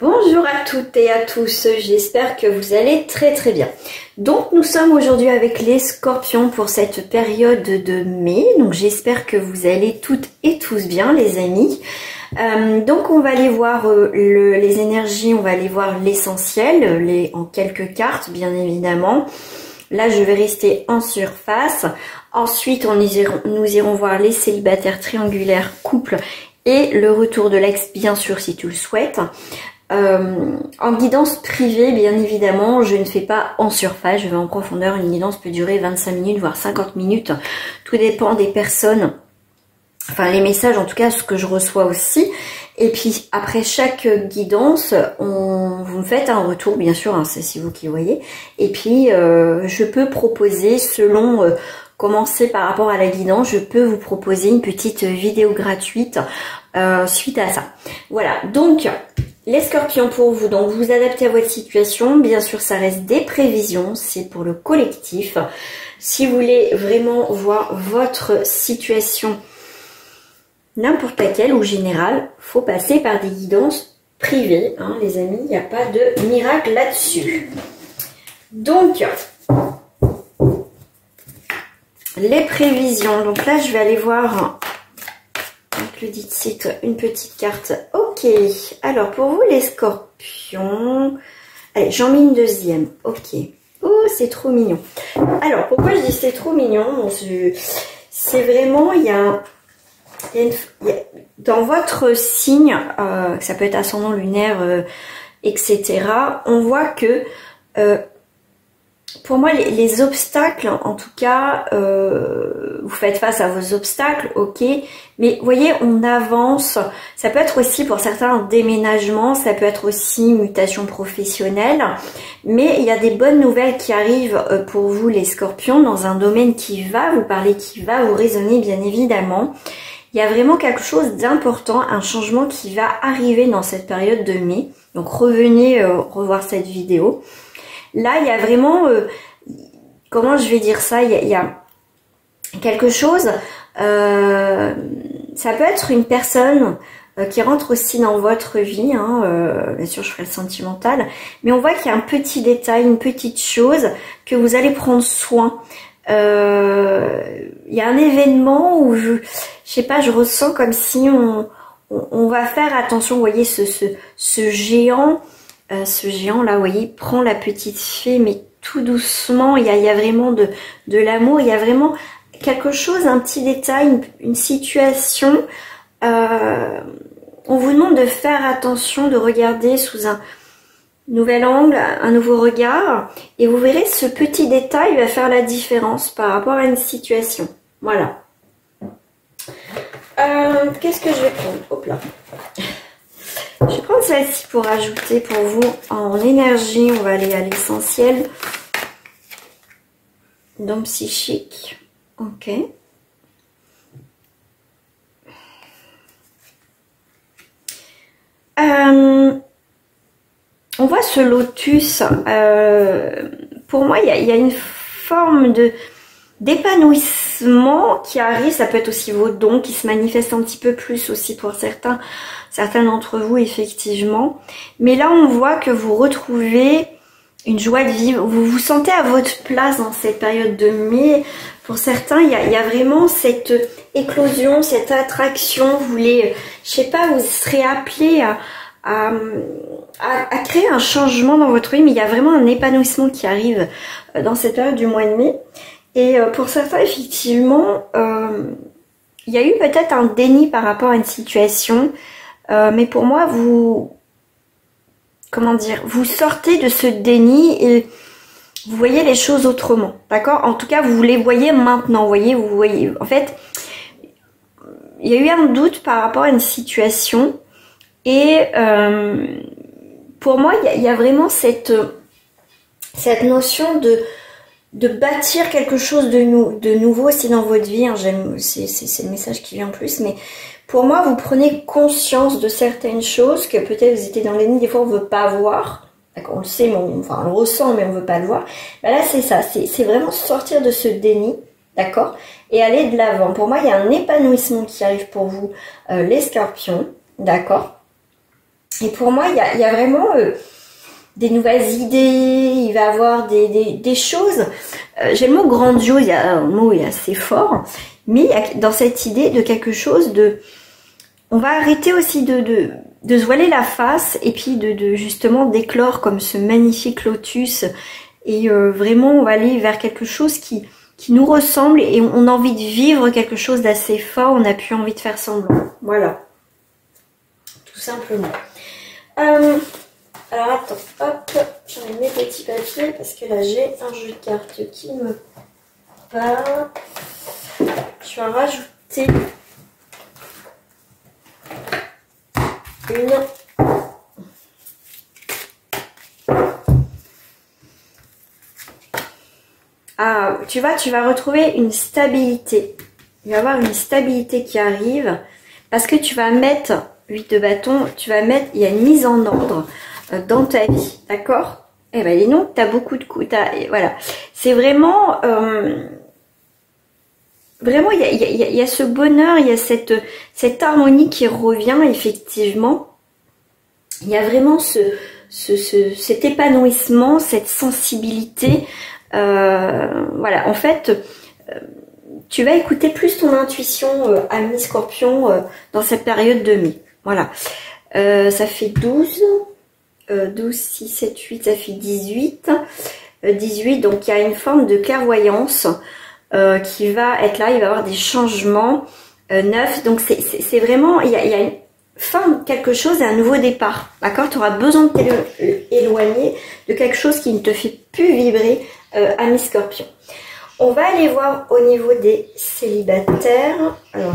Bonjour à toutes et à tous, j'espère que vous allez très bien. Donc nous sommes aujourd'hui avec les scorpions pour cette période de mai, donc j'espère que vous allez toutes et tous bien les amis. Donc on va aller voir les énergies, on va aller voir l'essentiel, en quelques cartes bien évidemment. Là je vais rester en surface, ensuite nous irons voir les célibataires triangulaires couples et le retour de l'ex bien sûr si tu le souhaites. En guidance privée, bien évidemment, je ne fais pas en surface, je vais en profondeur. Une guidance peut durer 25 minutes, voire 50 minutes. Tout dépend des personnes, enfin les messages en tout cas, ce que je reçois aussi. Et puis après chaque guidance, vous me faites un retour, bien sûr, hein, c'est vous qui voyez. Et puis je peux proposer selon... commencer par rapport à la guidance, je peux vous proposer une petite vidéo gratuite suite à ça. Voilà, donc les scorpions pour vous, donc vous adaptez à votre situation, bien sûr ça reste des prévisions, c'est pour le collectif. Si vous voulez vraiment voir votre situation, n'importe laquelle ou générale, faut passer par des guidances privées, hein, les amis, il n'y a pas de miracle là-dessus. Donc... les prévisions, donc là je vais aller voir avec le dit site une petite carte. Ok, alors pour vous les scorpions, allez j'en mets une deuxième, ok. Oh c'est trop mignon. Alors pourquoi je dis c'est trop mignon, c'est vraiment, il y a dans votre signe, ça peut être ascendant lunaire, etc. On voit que pour moi, les obstacles, en tout cas, vous faites face à vos obstacles, ok. Mais vous voyez, on avance. Ça peut être aussi pour certains déménagements, ça peut être aussi mutation professionnelle. Mais il y a des bonnes nouvelles qui arrivent pour vous, les scorpions, dans un domaine qui va vous parler, qui va vous résonner, bien évidemment. Il y a vraiment quelque chose d'important, un changement qui va arriver dans cette période de mai. Donc revenez revoir cette vidéo. Là, il y a vraiment, comment je vais dire ça, il y a quelque chose, ça peut être une personne qui rentre aussi dans votre vie, hein, bien sûr je ferai le sentimental, mais on voit qu'il y a un petit détail, une petite chose que vous allez prendre soin. Il y a un événement où je sais pas, je ressens comme si on va faire attention, vous voyez ce géant. Ce géant là, vous voyez, prend la petite fée, mais tout doucement, il y a vraiment de l'amour, il y a vraiment quelque chose, un petit détail, une situation. On vous demande de faire attention, de regarder sous un nouvel angle, un nouveau regard, et vous verrez ce petit détail va faire la différence par rapport à une situation. Voilà. Qu'est-ce que je vais prendre? Hop là. Je vais prendre celle-ci pour ajouter pour vous en énergie. On va aller à l'essentiel. Dôme psychique. Ok. On voit ce lotus. Pour moi, il y a une forme d'épanouissement qui arrive. Ça peut être aussi vos dons qui se manifestent un petit peu plus aussi pour certains d'entre vous effectivement. Mais là on voit que vous retrouvez une joie de vivre, vous vous sentez à votre place dans cette période de mai. Pour certains il y a vraiment cette éclosion, cette attraction, vous voulez, je sais pas, vous serez appelé à créer un changement dans votre vie, mais il y a vraiment un épanouissement qui arrive dans cette période du mois de mai. Et pour certains effectivement il y a eu peut-être un déni par rapport à une situation. Mais pour moi, comment dire, vous sortez de ce déni et vous voyez les choses autrement, d'accord? En tout cas, vous les voyez maintenant, vous voyez, en fait, il y a eu un doute par rapport à une situation et pour moi, il y a vraiment cette notion de bâtir quelque chose de nouveau aussi dans votre vie, hein. C'est le message qui vient en plus, mais pour moi, vous prenez conscience de certaines choses que peut-être vous étiez dans les lignes, des fois on ne veut pas voir. On le sait, mais on le ressent, mais on ne veut pas le voir. Ben là, c'est ça, c'est vraiment sortir de ce déni, d'accord, et aller de l'avant. Pour moi, il y a un épanouissement qui arrive pour vous, les scorpions, d'accord. Et pour moi, il y a vraiment des nouvelles idées, il va avoir des choses. J'ai le mot grandiose, il y a un mot est assez fort, mais il y a dans cette idée de quelque chose de... On va arrêter aussi de se voiler la face et puis de justement d'éclore comme ce magnifique lotus. Et vraiment, on va aller vers quelque chose qui nous ressemble et on a envie de vivre quelque chose d'assez fort. On n'a plus envie de faire semblant. Voilà. Tout simplement. Alors attends, hop, j'enlève mes petits papiers parce que là j'ai un jeu de cartes qui me va. Je vais en rajouter une. Ah, tu vas retrouver une stabilité. Il va y avoir une stabilité qui arrive parce que tu vas mettre 8 de bâton, tu vas mettre, il y a une mise en ordre dans ta vie, d'accord? Eh ben dis donc, tu as beaucoup de coups, voilà. C'est vraiment, vraiment, il y a ce bonheur, il y a cette harmonie qui revient, effectivement. Il y a vraiment cet épanouissement, cette sensibilité. Voilà, en fait, tu vas écouter plus ton intuition, ami Scorpion, dans cette période de mai. Voilà, ça fait 12, 12, 6, 7, 8, ça fait 18. 18, donc il y a une forme de clairvoyance qui va être là, il va y avoir des changements. 9, donc c'est vraiment, il y a une fin de quelque chose et un nouveau départ. D'accord? Tu auras besoin de t'éloigner de quelque chose qui ne te fait plus vibrer, ami Scorpion. On va aller voir au niveau des célibataires. Alors,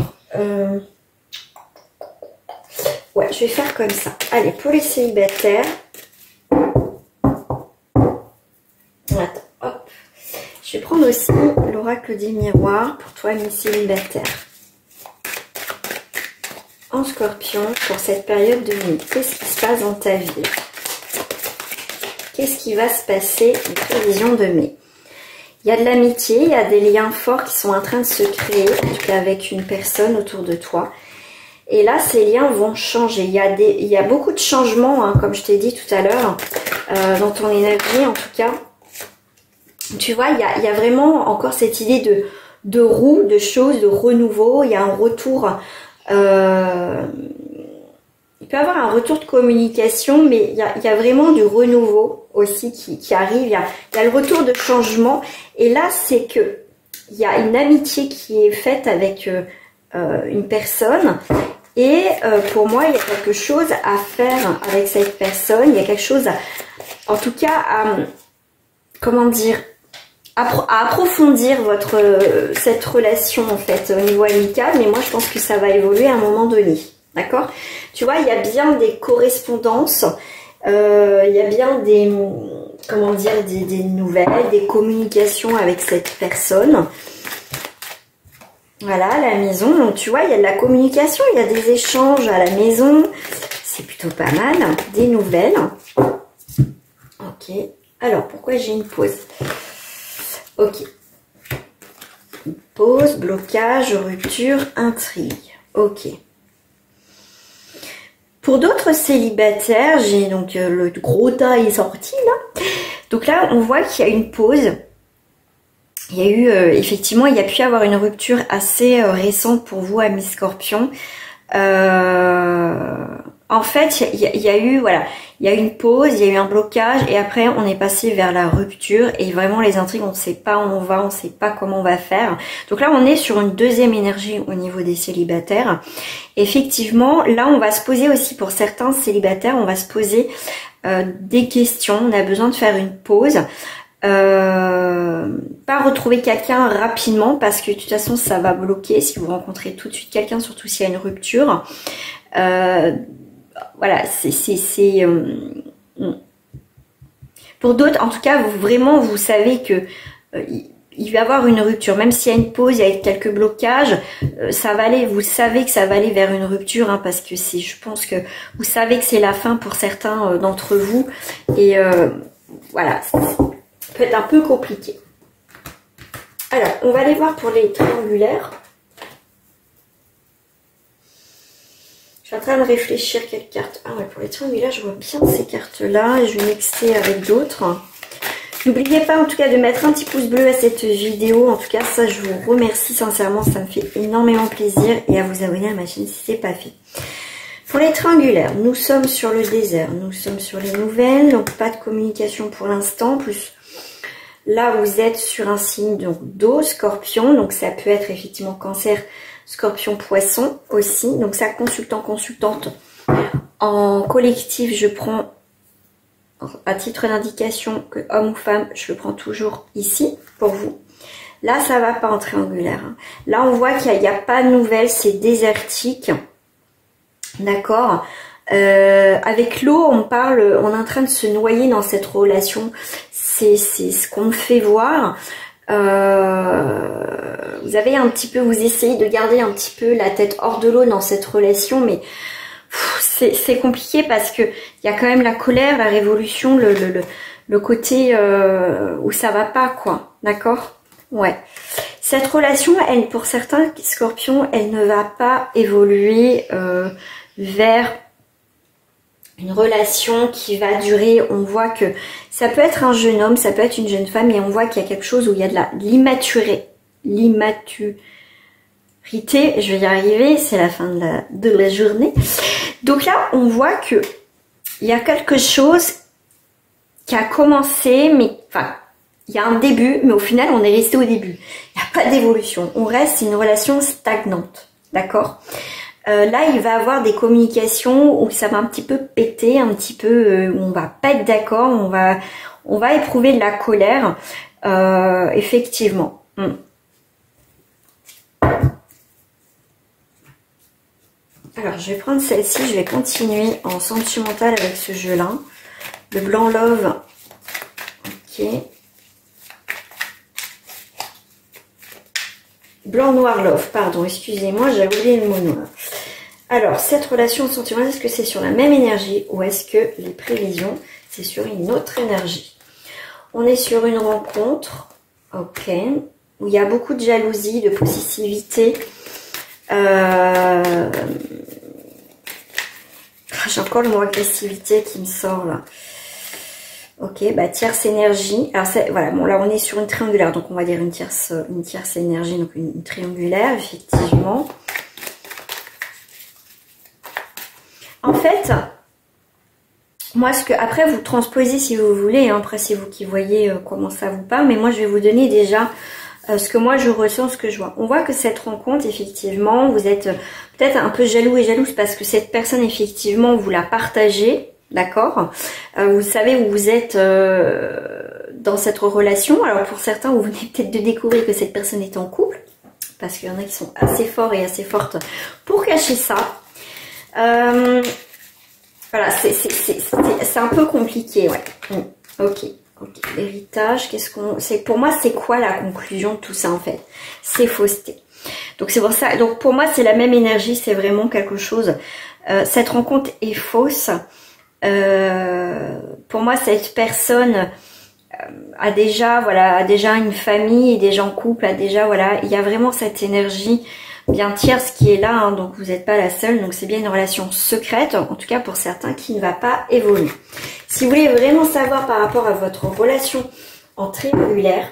ouais, je vais faire comme ça. Allez, pour les célibataires. Attends, hop. Je vais prendre aussi l'oracle des miroirs pour toi, ami célibataire. En Scorpion, pour cette période de mai, qu'est-ce qui se passe dans ta vie? Qu'est-ce qui va se passer en prévision de mai? Il y a de l'amitié, il y a des liens forts qui sont en train de se créer, en tout cas avec une personne autour de toi. Et là, ces liens vont changer. Il y a beaucoup de changements, hein, comme je t'ai dit tout à l'heure, dans ton énergie en tout cas. Tu vois, il y a vraiment encore cette idée de roue, de choses, de renouveau. Il y a un retour... il peut y avoir un retour de communication, mais il y a vraiment du renouveau aussi qui arrive. Il y a le retour de changement. Et là, c'est que il y a une amitié qui est faite avec une personne. Et pour moi, il y a quelque chose à faire avec cette personne. Il y a quelque chose, en tout cas, comment dire, à approfondir cette relation en fait au niveau amical. Mais moi, je pense que ça va évoluer à un moment donné. D'accord? Tu vois, il y a bien des correspondances, il y a bien des, comment dire, des nouvelles, des communications avec cette personne. Voilà, la maison. Donc, tu vois, il y a de la communication, il y a des échanges à la maison. C'est plutôt pas mal. Des nouvelles. Ok. Alors, pourquoi j'ai une pause? Ok. Pause, blocage, rupture, intrigue. Ok. Pour d'autres célibataires, j'ai donc le gros tas est sorti là. Donc là, on voit qu'il y a une pause. Il y a eu, effectivement, il y a pu y avoir une rupture assez récente pour vous, amis Scorpion. En fait, il y a eu, voilà, il y a eu une pause, il y a eu un blocage et après on est passé vers la rupture et vraiment les intrigues, on ne sait pas où on va, on ne sait pas comment on va faire. Donc là, on est sur une deuxième énergie au niveau des célibataires. Effectivement, là, on va se poser aussi pour certains célibataires, on va se poser des questions. On a besoin de faire une pause. Pas retrouver quelqu'un rapidement parce que de toute façon ça va bloquer si vous rencontrez tout de suite quelqu'un, surtout s'il y a une rupture. Voilà, c'est pour d'autres en tout cas, vous savez que il va y avoir une rupture, même s'il y a une pause, il y a quelques blocages, ça va aller, vous savez que ça va aller vers une rupture, hein, parce que je pense que vous savez que c'est la fin pour certains d'entre vous et voilà, peut être un peu compliqué. Alors, on va aller voir pour les triangulaires. suis en train de réfléchir quelle carte. Ah ouais, pour les triangulaires, je vois bien ces cartes-là. Et je vais mixer avec d'autres. N'oubliez pas en tout cas de mettre un petit pouce bleu à cette vidéo. En tout cas, ça, je vous remercie sincèrement. Ça me fait énormément plaisir. Et à vous abonner à ma chaîne si ce n'est pas fait. Pour les triangulaires, nous sommes sur le désert. Nous sommes sur les nouvelles. Donc, pas de communication pour l'instant. Plus, là, vous êtes sur un signe d'eau, scorpion. Donc, ça peut être effectivement cancer, scorpion, poisson aussi. Donc, ça, consultant, consultante. En collectif, je prends... À titre d'indication que homme ou femme, je le prends toujours ici pour vous. Là, ça va pas en triangulaire. Là, on voit qu'il n'y a pas de nouvelles, c'est désertique. D'accord. Avec l'eau, on parle, on est en train de se noyer dans cette relation. C'est ce qu'on me fait voir. Vous avez un petit peu, vous essayez de garder un petit peu la tête hors de l'eau dans cette relation, mais... C'est compliqué parce que il y a quand même la colère, la révolution, le côté où ça va pas, quoi. D'accord? Ouais. Cette relation, elle, pour certains scorpions, elle ne va pas évoluer vers une relation qui va durer. On voit que ça peut être un jeune homme, ça peut être une jeune femme, et on voit qu'il y a quelque chose où il y a de l'immaturité. Je vais y arriver, c'est la fin de la journée. Donc là, on voit que il y a quelque chose qui a commencé, mais enfin, il y a un début, mais au final, on est resté au début. Il n'y a pas d'évolution. On reste, c'est une relation stagnante, d'accord? Là, il va y avoir des communications où ça va un petit peu péter, un petit peu, où on va pas être d'accord, on va éprouver de la colère, effectivement. Alors, je vais prendre celle-ci, je vais continuer en sentimental avec ce jeu-là. Le blanc love. Ok. Blanc noir love, pardon, excusez-moi, j'ai oublié le mot noir. Alors, cette relation sentimentale, est-ce que c'est sur la même énergie ou est-ce que les prévisions, c'est sur une autre énergie? On est sur une rencontre, ok, où il y a beaucoup de jalousie, de possessivité. J'ai encore le mot agressivité qui me sort là. Ok, bah tierce énergie. Alors voilà, bon là on est sur une triangulaire, donc on va dire une tierce énergie, donc une triangulaire, effectivement. En fait, moi après vous transposez si vous voulez, hein, après c'est vous qui voyez comment ça vous parle, mais moi je vais vous donner déjà ce que moi je ressens, ce que je vois. On voit que cette rencontre, effectivement, vous êtes peut-être un peu jaloux et jalouse parce que cette personne, effectivement, vous la partagez, d'accord? Vous savez où vous êtes dans cette relation. Alors pour certains, vous venez peut-être de découvrir que cette personne est en couple, parce qu'il y en a qui sont assez forts et assez fortes pour cacher ça. Voilà, c'est un peu compliqué, ouais. Ok. Ok, l'héritage, pour moi, c'est quoi la conclusion de tout ça en fait? C'est fausseté. Donc c'est pour ça, donc pour moi c'est la même énergie, c'est vraiment quelque chose. Cette rencontre est fausse. Pour moi, cette personne a déjà une famille, est déjà en couple, il y a vraiment cette énergie bien tierce qui est là, hein, donc vous n'êtes pas la seule, donc c'est bien une relation secrète, en tout cas pour certains, qui ne va pas évoluer. Si vous voulez vraiment savoir par rapport à votre relation en triangulaire,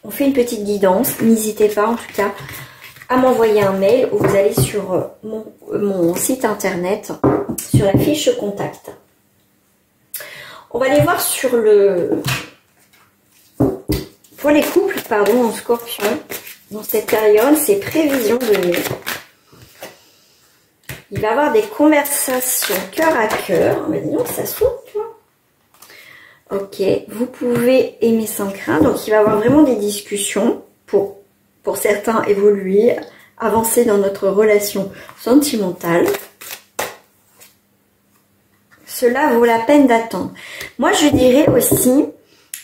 on fait une petite guidance, n'hésitez pas en tout cas à m'envoyer un mail ou vous allez sur mon site internet, sur la fiche contact. On va aller voir pour les couples, pardon, en scorpion. Dans cette période, c'est prévisions de mai. Il va y avoir des conversations cœur à cœur. Mais dis donc, ça s'ouvre, tu vois. Ok, vous pouvez aimer sans crainte. Donc, il va y avoir vraiment des discussions pour certains évoluer, avancer dans notre relation sentimentale. Cela vaut la peine d'attendre. Moi, je dirais aussi,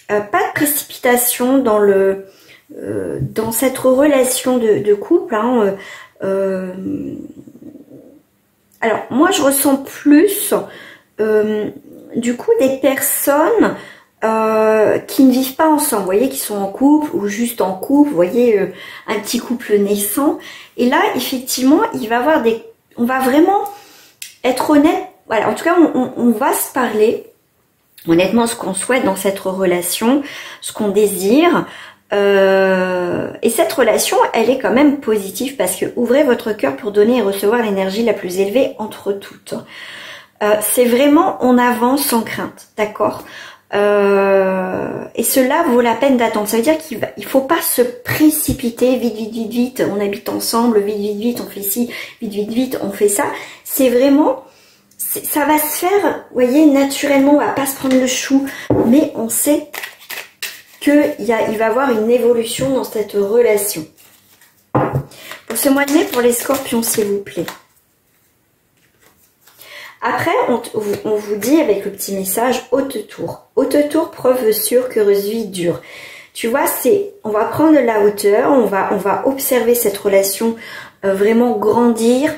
pas de précipitation dans cette relation de couple, hein, alors moi je ressens plus du coup des personnes qui ne vivent pas ensemble, vous voyez, qui sont en couple ou juste en couple, vous voyez, un petit couple naissant, et là effectivement il va y avoir on va vraiment être honnête, voilà, en tout cas, on va se parler honnêtement ce qu'on souhaite dans cette relation, ce qu'on désire. Et cette relation, elle est quand même positive parce que ouvrez votre cœur pour donner et recevoir l'énergie la plus élevée entre toutes. C'est vraiment on avance sans crainte, d'accord? Et cela vaut la peine d'attendre. Ça veut dire qu'il faut pas se précipiter vite, vite, vite, vite. On habite ensemble, vite, vite, vite, on fait ci, vite, vite, vite, on fait ça. C'est vraiment, ça va se faire, vous voyez, naturellement. On va pas se prendre le chou, mais on sait qu'il va y avoir une évolution dans cette relation. Pour ce mois de mai, pour les scorpions, s'il vous plaît. Après, on vous dit avec le petit message haute tour. Haute tour, preuve sûre qu'heureuse vie dure. Tu vois, on va prendre de la hauteur, on va observer cette relation vraiment grandir,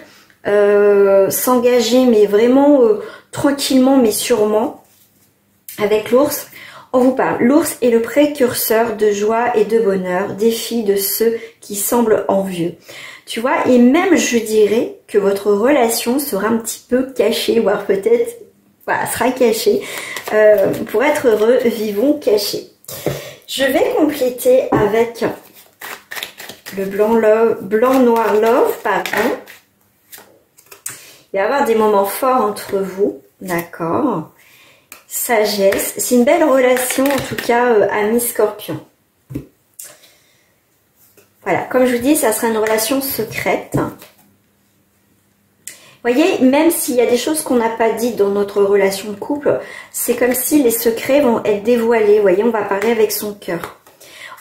s'engager, mais vraiment tranquillement, mais sûrement. Avec l'ours, on vous parle. L'ours est le précurseur de joie et de bonheur, défi de ceux qui semblent envieux. Tu vois, et même je dirais que votre relation sera un petit peu cachée, voire peut-être, voilà, sera cachée. Pour être heureux, vivons cachés. Je vais compléter avec le blanc noir love, pardon. Il va y avoir des moments forts entre vous, d'accord. Sagesse, c'est une belle relation en tout cas, ami Scorpion. Voilà, comme je vous dis, ça sera une relation secrète. Vous voyez, même s'il y a des choses qu'on n'a pas dites dans notre relation de couple, c'est comme si les secrets vont être dévoilés. Vous voyez, on va parler avec son cœur.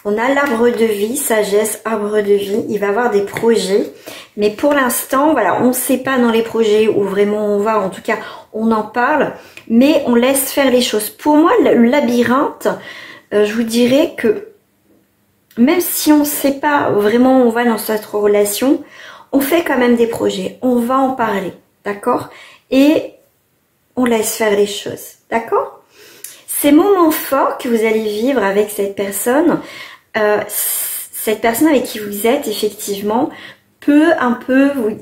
On a l'arbre de vie, sagesse, arbre de vie. Il va avoir des projets. Mais pour l'instant, voilà, on ne sait pas dans les projets où vraiment on va. En tout cas, on en parle. Mais on laisse faire les choses. Pour moi, le labyrinthe, je vous dirais que même si on ne sait pas vraiment où on va dans cette relation, on fait quand même des projets. On va en parler, d'accord? Et on laisse faire les choses, d'accord? Ces moments forts que vous allez vivre avec cette personne avec qui vous êtes, effectivement, peut un peu vous,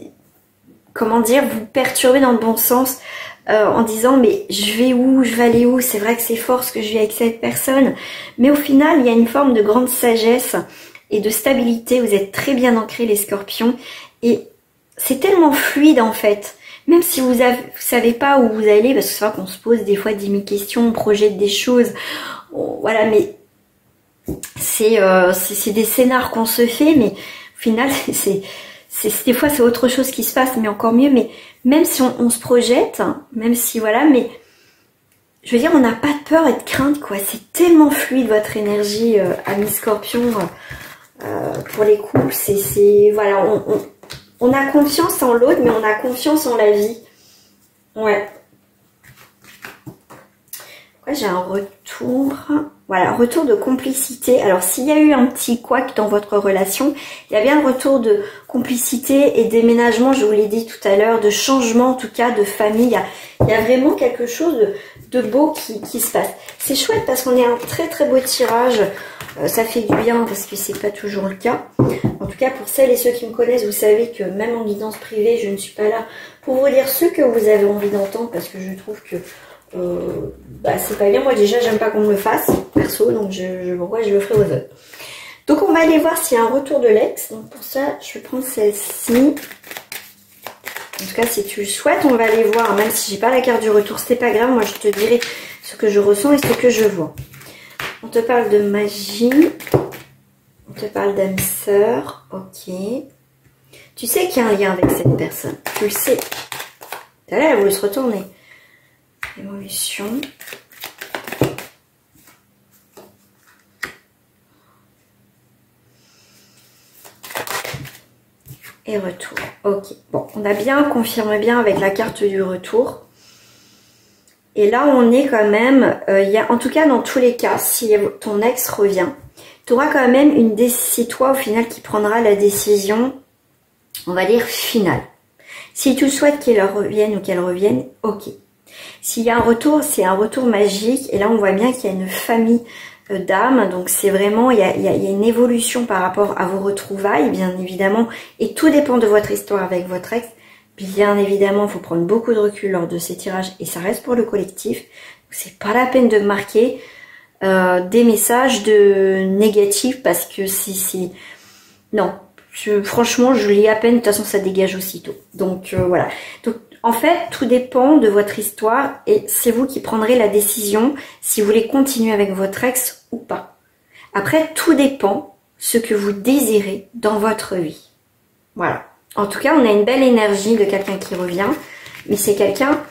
comment dire, vous perturber dans le bon sens, en disant mais je vais où, je vais aller où, c'est vrai que c'est fort ce que je vis avec cette personne, mais au final il y a une forme de grande sagesse et de stabilité. Vous êtes très bien ancrés les scorpions et c'est tellement fluide en fait, même si vous savez pas où vous allez, parce que c'est vrai qu'on se pose des fois 10 000 questions, on projette des choses, voilà, mais c'est des scénars qu'on se fait, mais au final des fois c'est autre chose qui se passe, mais encore mieux. Mais même si on se projette, même si voilà, mais je veux dire, on n'a pas de peur et de crainte, quoi. C'est tellement fluide votre énergie, ami Scorpion, pour les couples. Voilà, on a confiance en l'autre, mais on a confiance en la vie. Ouais. Pourquoi j'ai un retour? Voilà, retour de complicité. Alors, s'il y a eu un petit couac dans votre relation, il y a bien un retour de complicité et déménagement, je vous l'ai dit tout à l'heure, de changement en tout cas, de famille. Il y a vraiment quelque chose de beau qui se passe. C'est chouette parce qu'on est un très très beau tirage. Ça fait du bien parce que c'est pas toujours le cas. En tout cas, pour celles et ceux qui me connaissent, vous savez que même en guidance privée, je ne suis pas là pour vous dire ce que vous avez envie d'entendre parce que je trouve que c'est pas bien. Moi déjà j'aime pas qu'on me le fasse perso, donc pourquoi je le ferai aux autres. Donc on va aller voir s'il y a un retour de l'ex. Donc pour ça je vais prendre celle-ci. En tout cas si tu le souhaites, on va aller voir. Même si j'ai pas la carte du retour, c'est pas grave, moi je te dirai ce que je ressens et ce que je vois. On te parle de magie, on te parle d'âme sœur, ok. Tu sais qu'il y a un lien avec cette personne, tu le sais. T'as là, elle voulait se retourner. Évolution. Et retour. Ok. Bon, on a bien, confirme bien avec la carte du retour. Et là, on est quand même, en tout cas, dans tous les cas, si ton ex revient, tu auras quand même c'est toi au final qui prendra la décision, on va dire, finale. Si tu souhaites qu'elle revienne ou qu'elle revienne, ok. S'il y a un retour, c'est un retour magique. Et là, on voit bien qu'il y a une famille d'âmes. Donc, c'est vraiment, il y a une évolution par rapport à vos retrouvailles, bien évidemment. Et tout dépend de votre histoire avec votre ex. Bien évidemment, il faut prendre beaucoup de recul lors de ces tirages et ça reste pour le collectif. C'est pas la peine de marquer des messages négatifs parce que si non, franchement, je lis à peine. De toute façon, ça dégage aussitôt. Donc voilà. Donc en fait, tout dépend de votre histoire et c'est vous qui prendrez la décision si vous voulez continuer avec votre ex ou pas. Après, tout dépend ce que vous désirez dans votre vie. Voilà. En tout cas, on a une belle énergie de quelqu'un qui revient, mais c'est quelqu'un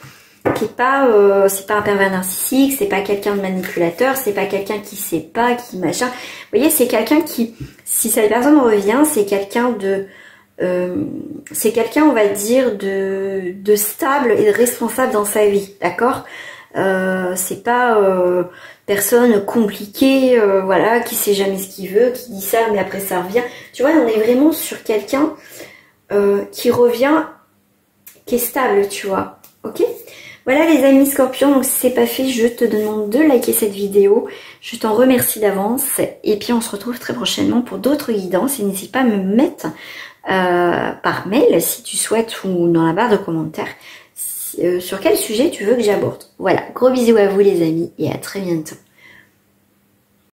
qui est pas, c'est pas un pervers narcissique, c'est pas quelqu'un de manipulateur, c'est pas quelqu'un qui sait pas, qui machin. Vous voyez, c'est quelqu'un qui, si cette personne revient, c'est quelqu'un de, c'est quelqu'un, on va dire, de stable et de responsable dans sa vie, d'accord? C'est pas personne compliquée, voilà, qui sait jamais ce qu'il veut, qui dit ça, mais après ça revient. Tu vois, on est vraiment sur quelqu'un qui revient, qui est stable, tu vois. Ok? Voilà les amis scorpions, donc si c'est pas fait, je te demande de liker cette vidéo. Je t'en remercie d'avance. Et puis on se retrouve très prochainement pour d'autres guidances. Et n'hésite pas à me mettre par mail si tu souhaites ou dans la barre de commentaires sur quel sujet tu veux que j'aborde. Voilà, gros bisous à vous les amis et à très bientôt.